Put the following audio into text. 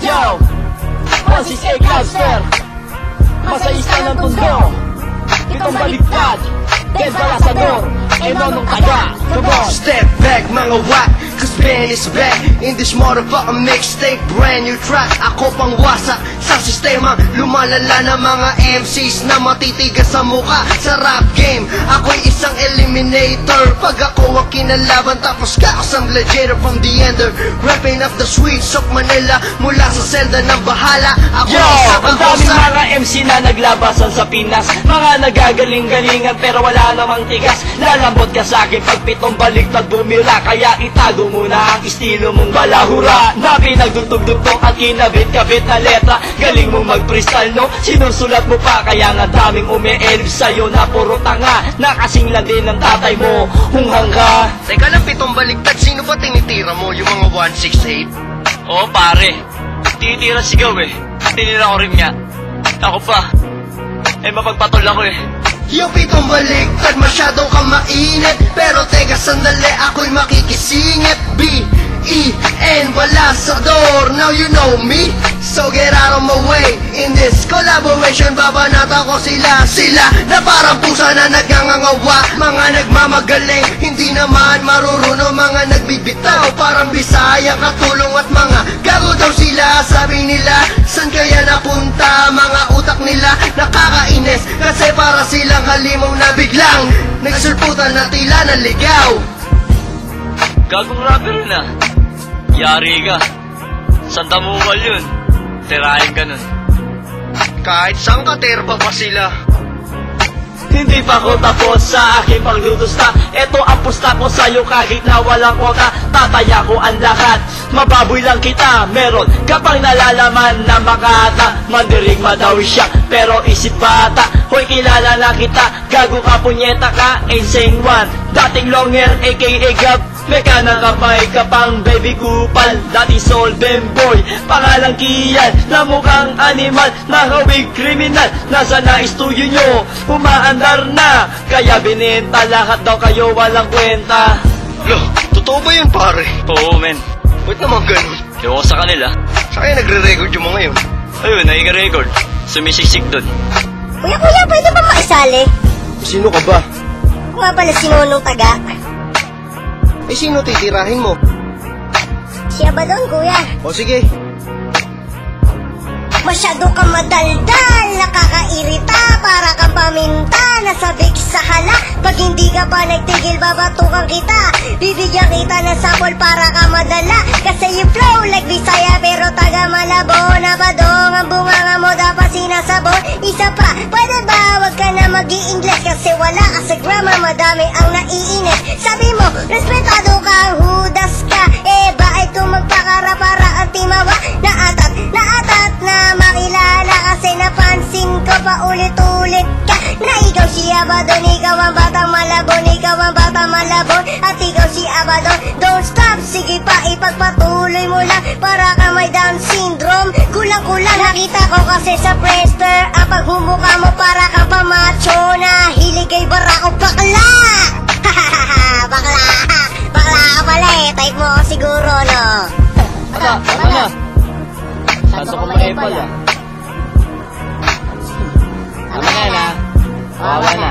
Yo! Francis A. Glasper, masayista ng tundo, itong baliktad, Dead Balasador, Enonong Taga. Come on! Step back mga whack, cause Ben is back in this motherfucking mixtape, brand new track. Ako pang wasak sa sistema, lumalala na mga MCs na matitigas sa muka sa rap game. Ako'y isang eliminator, pag ako ang kinalaban, tapos kaos ang gladiator from the ender. Rapping up the streets of Manila, mula sa selda ng bahala. Ako Yo! isang Ang daming kakosa. mga MC na naglabasan sa Pinas, mga nagagaling-galingan pero wala namang tigas. Lalambot ka sa akin pag pitong baliktad bumila, kaya itago muna ang estilo mong balahura na pinagdugtog-dugtog at kinabit-kabit na letra. Galing mo mag-freestyle, no? Sinusulat mo pa, kaya nga daming umielib sa'yo na puro tanga, na kasing landi ng tatay mo, hunghang ka. Teka lang, pitong baliktad, sino ba tinitira mo? Yung mga 168? Oo pare, tinitira sigaw eh, tinira ko rin nga. Ako pa, mapagpatol ako eh. Yung pitong baliktad, masyadong ka mainit. Pero teka sandali, ako'y makikisingit. B-E-N, Balasador, now you know me. So get out of my way, in this collaboration, babanata ko sila. Sila na parang pusa na nagngangawa, mga nagmamagaling, hindi naman marurunong, mga nagbibitaw, parang Bisaya, katulong at mga gago daw sila. Sabi nila, san kaya napunta mga utak nila? Nakakainis, kasi para silang halimaw na biglang nagsulputan na tila na ligaw. Gagong rapper na, yari ka, sandamuwal yun, tirahin ka nun. Kahit saan katerba pa sila. Hindi pa ako tapos sa aking pagdudusta, eto ang pusta ko sa'yo kahit na walang kwota. Tataya ko ang lahat, mababoy lang kita, meron kapag nalalaman na makata. Mandirigma daw siya, pero isip bata. Hoy, kilala na kita, gago ka, punyeta ka, insane one. Dating long hair, aka Gab, meka na kapay ka pang baby kupal. Dati solvent boy, pangalang Kian, na mukhang animal, nakawig kriminal. Nasa na studio nyo, umaandar na, kaya binenta lahat daw kayo, walang kwenta. Lo, totoo ba yun pare? Oo men, Ba't naman ganun? ewan ko sa kanila. Sa kaya nagre-record yung mga yun? Ayun, naiga-record, sumisiksik dun. Kuya, pwede ba maisali? Sino ka ba? Kung nga pala si Nonong Taga. Eh sino titirahin mo? Siya ba doon, kuya? O sige. Masyado kang madaldal, nakakairita, para kang paminta, nasabik sa hala. Pag hindi ka pa nagtigil, babatukan kita, bibigyan kita ng sapol para ka madala. Kasi you flow like Bisaya pero taga Malabon. Nabadong ang bunganga mo, dapat sinasabon. Isa pa, pwede ba wag ka na mag-i-English, kasi wala ka sa grammar, madami ang naiinis. Sabi mo, respetado ka, hudas ka, bakit kung magpakara para ang timawa? Naatat na makilala, kasi napansin ko pa ulit-ulit ka, na ikaw si Abadon, ikaw ang batang Malabon, ikaw ang batang Malabon, at ikaw si Abadon. Don't stop, sige pa, ipagpatuloy mo lang, para ka may Down syndrome. Kulang-kulang nakita ko kasi sa Friendster, ang paghumuka mo para kang pamacho, na hilig kay Barako bakla. Bakla ka pala eh, type mo siguro, no? Tama na. Santo ko mga epal ah. Tama na yan ah. Awa na.